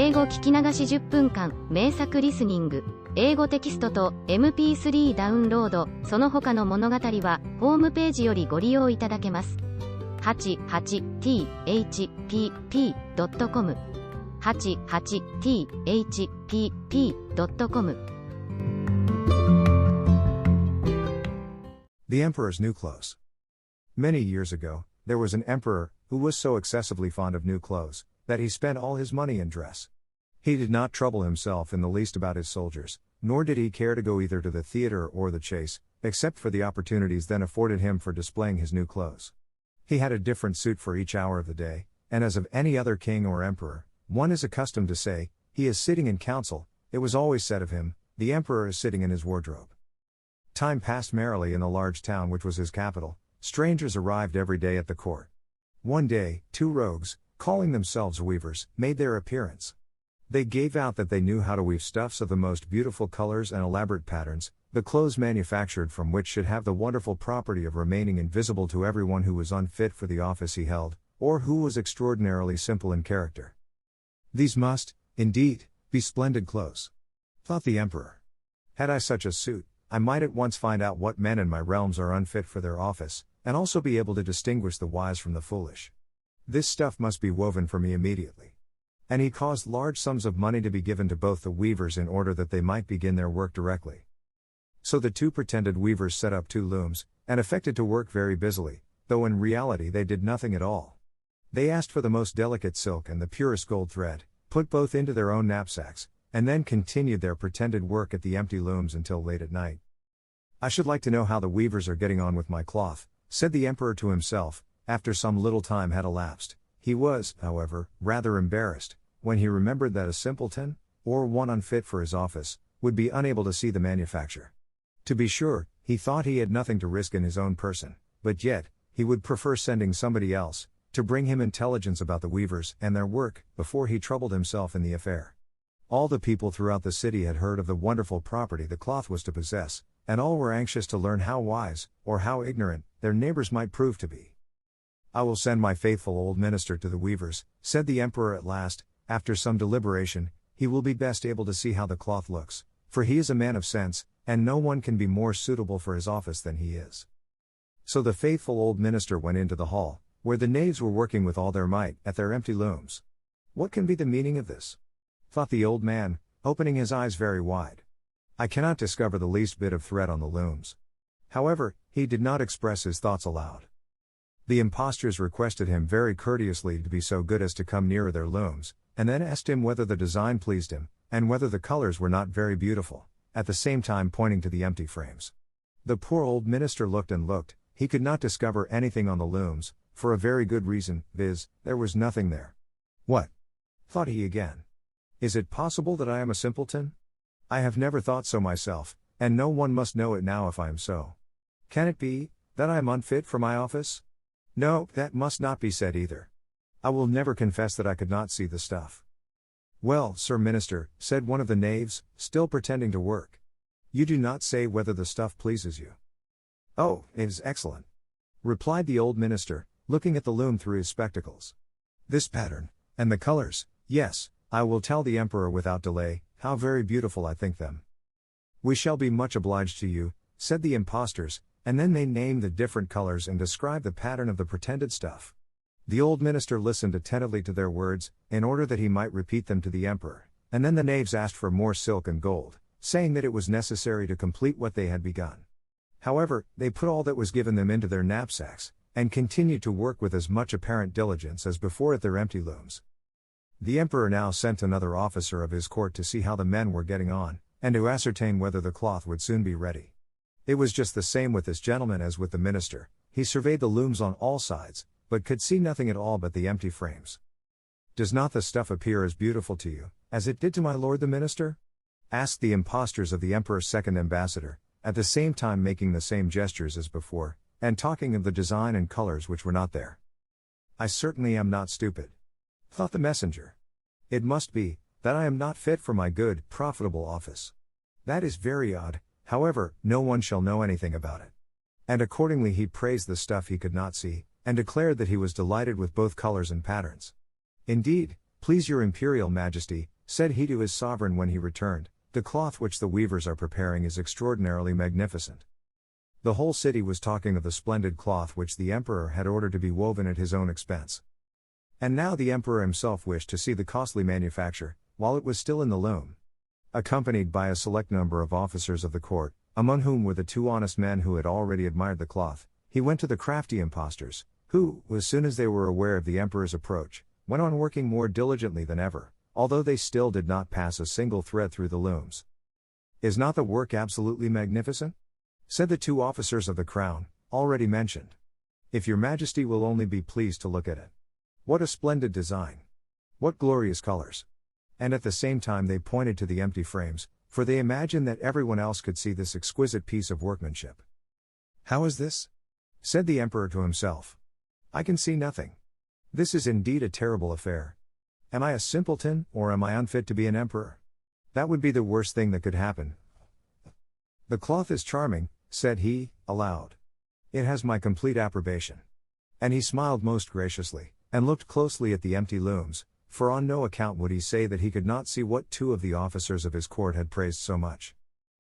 英語聞き流し10分間、名作リスニング、英語テキストと MP3 ダウンロード、その他の物語は、ホームページよりご利用いただけます。88thpp.com 88thpp.com The Emperor's New Clothes. Many years ago, there was an emperor who was so excessively fond of new clothes that he spent all his money in dress. He did not trouble himself in the least about his soldiers, nor did he care to go either to the theater or the chase, except for the opportunities then afforded him for displaying his new clothes. He had a different suit for each hour of the day, and as of any other king or emperor, one is accustomed to say, he is sitting in council, it was always said of him, the emperor is sitting in his wardrobe. Time passed merrily in the large town which was his capital. Strangers arrived every day at the court. One day, two rogues, calling themselves weavers, made their appearance. They gave out that they knew how to weave stuffs of the most beautiful colors and elaborate patterns, the clothes manufactured from which should have the wonderful property of remaining invisible to everyone who was unfit for the office he held, or who was extraordinarily simple in character. These must, indeed, be splendid clothes, thought the emperor. Had I such a suit, I might at once find out what men in my realms are unfit for their office, and also be able to distinguish the wise from the foolish. This stuff must be woven for me immediately. And he caused large sums of money to be given to both the weavers in order that they might begin their work directly. So the two pretended weavers set up two looms, and affected to work very busily, though in reality they did nothing at all. They asked for the most delicate silk and the purest gold thread, put both into their own knapsacks, and then continued their pretended work at the empty looms until late at night. I should like to know how the weavers are getting on with my cloth, said the emperor to himself, after some little time had elapsed. He was, however, rather embarrassed, when he remembered that a simpleton, or one unfit for his office, would be unable to see the manufacture. To be sure, he thought he had nothing to risk in his own person, but yet, he would prefer sending somebody else, to bring him intelligence about the weavers and their work, before he troubled himself in the affair. All the people throughout the city had heard of the wonderful property the cloth was to possess, and all were anxious to learn how wise, or how ignorant, their neighbors might prove to be. I will send my faithful old minister to the weavers, said the emperor at last. After some deliberation, he will be best able to see how the cloth looks, for he is a man of sense, and no one can be more suitable for his office than he is. So the faithful old minister went into the hall, where the knaves were working with all their might, at their empty looms. What can be the meaning of this? Thought the old man, opening his eyes very wide. I cannot discover the least bit of thread on the looms. However, he did not express his thoughts aloud. The impostors requested him very courteously to be so good as to come nearer their looms, and then asked him whether the design pleased him, and whether the colors were not very beautiful, at the same time pointing to the empty frames. The poor old minister looked and looked, he could not discover anything on the looms, for a very good reason, viz., there was nothing there. What? Thought he again. Is it possible that I am a simpleton? I have never thought so myself, and no one must know it now if I am so. Can it be, that I am unfit for my office? No, that must not be said either. I will never confess that I could not see the stuff. Well, Sir Minister, said one of the knaves, still pretending to work. You do not say whether the stuff pleases you. Oh, it is excellent, replied the old minister, looking at the loom through his spectacles. This pattern, and the colors, yes, I will tell the emperor without delay, how very beautiful I think them. We shall be much obliged to you, said the impostors, and then they named the different colors and described the pattern of the pretended stuff. The old minister listened attentively to their words, in order that he might repeat them to the emperor, and then the knaves asked for more silk and gold, saying that it was necessary to complete what they had begun. However, they put all that was given them into their knapsacks, and continued to work with as much apparent diligence as before at their empty looms. The emperor now sent another officer of his court to see how the men were getting on, and to ascertain whether the cloth would soon be ready. It was just the same with this gentleman as with the minister. He surveyed the looms on all sides, but could see nothing at all but the empty frames. Does not the stuff appear as beautiful to you, as it did to my lord the minister? Asked the impostors of the emperor's second ambassador, at the same time making the same gestures as before, and talking of the design and colors which were not there. I certainly am not stupid, thought the messenger. It must be, that I am not fit for my good, profitable office. That is very odd, however, no one shall know anything about it. And accordingly he praised the stuff he could not see, and declared that he was delighted with both colors and patterns. Indeed, "Please your imperial majesty," said he to his sovereign when he returned, "the cloth which the weavers are preparing is extraordinarily magnificent." The whole city was talking of the splendid cloth which the emperor had ordered to be woven at his own expense. And now the emperor himself wished to see the costly manufacture, while it was still in the loom. Accompanied by a select number of officers of the court, among whom were the two honest men who had already admired the cloth, he went to the crafty impostors, who, as soon as they were aware of the emperor's approach, went on working more diligently than ever, although they still did not pass a single thread through the looms. "Is not the work absolutely magnificent?" said the two officers of the crown, already mentioned. "If your majesty will only be pleased to look at it. What a splendid design! What glorious colors!" And at the same time they pointed to the empty frames, for they imagined that everyone else could see this exquisite piece of workmanship. "How is this?" said the emperor to himself. "I can see nothing. This is indeed a terrible affair. Am I a simpleton, or am I unfit to be an emperor? That would be the worst thing that could happen. The cloth is charming," said he, aloud. "It has my complete approbation." And he smiled most graciously, and looked closely at the empty looms, for on no account would he say that he could not see what two of the officers of his court had praised so much.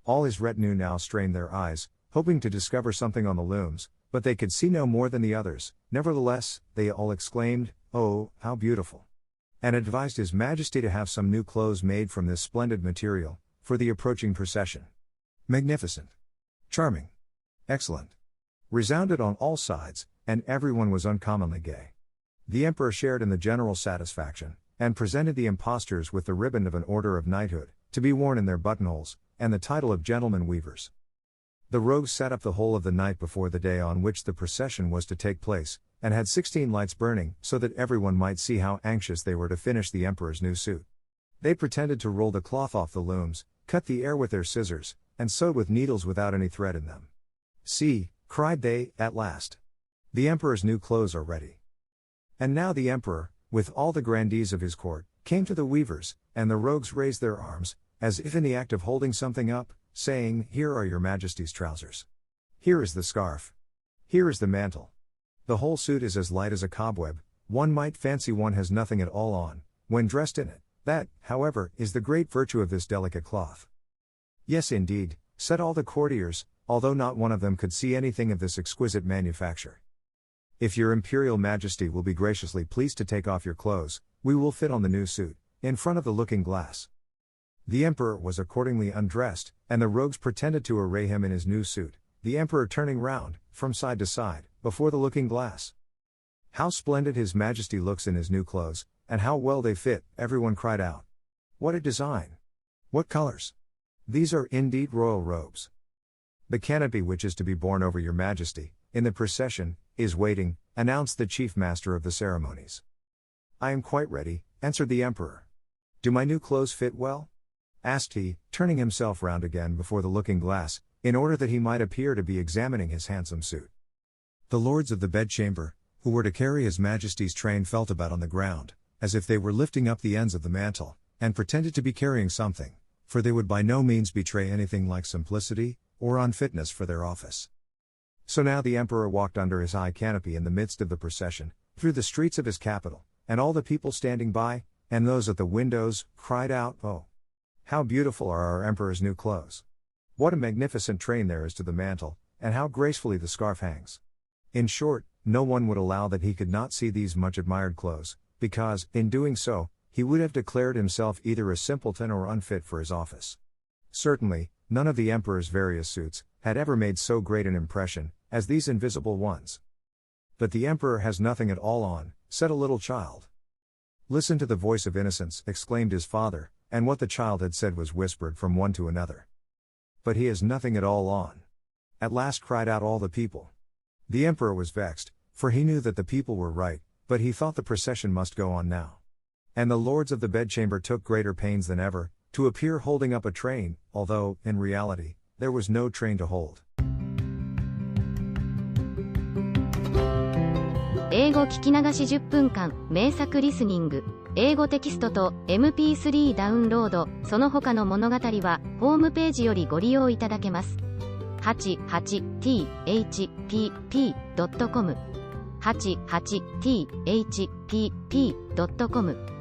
All his retinue now strained their eyes, hoping to discover something on the looms, but they could see no more than the others. Nevertheless, they all exclaimed, "Oh, how beautiful!" and advised his majesty to have some new clothes made from this splendid material, for the approaching procession. Magnificent! Charming! Excellent! Resounded on all sides, and everyone was uncommonly gay. The emperor shared in the general satisfaction, and presented the impostors with the ribbon of an order of knighthood, to be worn in their buttonholes, and the title of gentlemen weavers. The rogues sat up the whole of the night before the day on which the procession was to take place, and had 16 lights burning, so that everyone might see how anxious they were to finish the emperor's new suit. They pretended to roll the cloth off the looms, cut the air with their scissors, and sewed with needles without any thread in them. "See," cried they, at last. "The emperor's new clothes are ready." And now the emperor, with all the grandees of his court, came to the weavers, and the rogues raised their arms, as if in the act of holding something up, saying, "Here are your majesty's trousers. Here is the scarf. Here is the mantle. The whole suit is as light as a cobweb, one might fancy one has nothing at all on, when dressed in it. That, however, is the great virtue of this delicate cloth." "Yes indeed," said all the courtiers, although not one of them could see anything of this exquisite manufacture. "If your imperial majesty will be graciously pleased to take off your clothes, we will fit on the new suit, in front of the looking glass." The emperor was accordingly undressed, and the rogues pretended to array him in his new suit, the emperor turning round, from side to side, before the looking glass. "How splendid his majesty looks in his new clothes, and how well they fit," everyone cried out. "What a design! What colors! These are indeed royal robes." "The canopy which is to be borne over your majesty, in the procession, is waiting," announced the chief master of the ceremonies. "I am quite ready," answered the emperor. "Do my new clothes fit well?" asked he, turning himself round again before the looking glass, in order that he might appear to be examining his handsome suit. The lords of the bedchamber, who were to carry his majesty's train, felt about on the ground, as if they were lifting up the ends of the mantle, and pretended to be carrying something, for they would by no means betray anything like simplicity, or unfitness for their office. So now the emperor walked under his high canopy in the midst of the procession, through the streets of his capital, and all the people standing by, and those at the windows, cried out, "Oh! How beautiful are our emperor's new clothes! What a magnificent train there is to the mantle, and how gracefully the scarf hangs!" In short, no one would allow that he could not see these much admired clothes, because, in doing so, he would have declared himself either a simpleton or unfit for his office. Certainly, none of the emperor's various suits had ever made so great an impression as these invisible ones. "But the emperor has nothing at all on," said a little child. "Listen to the voice of innocence," exclaimed his father, and what the child had said was whispered from one to another. "But he has nothing at all on," at last cried out all the people. The emperor was vexed, for he knew that the people were right, but he thought the procession must go on now. And the lords of the bedchamber took greater pains than ever, to appear holding up a train, although, in reality, there was no train to hold. 英語聞き流し10分間、名作リスニング。英語テキストと MP3 ダウンロード、その他の物語は、ホームページよりご利用いただけます。88thpp.com 88thpp.com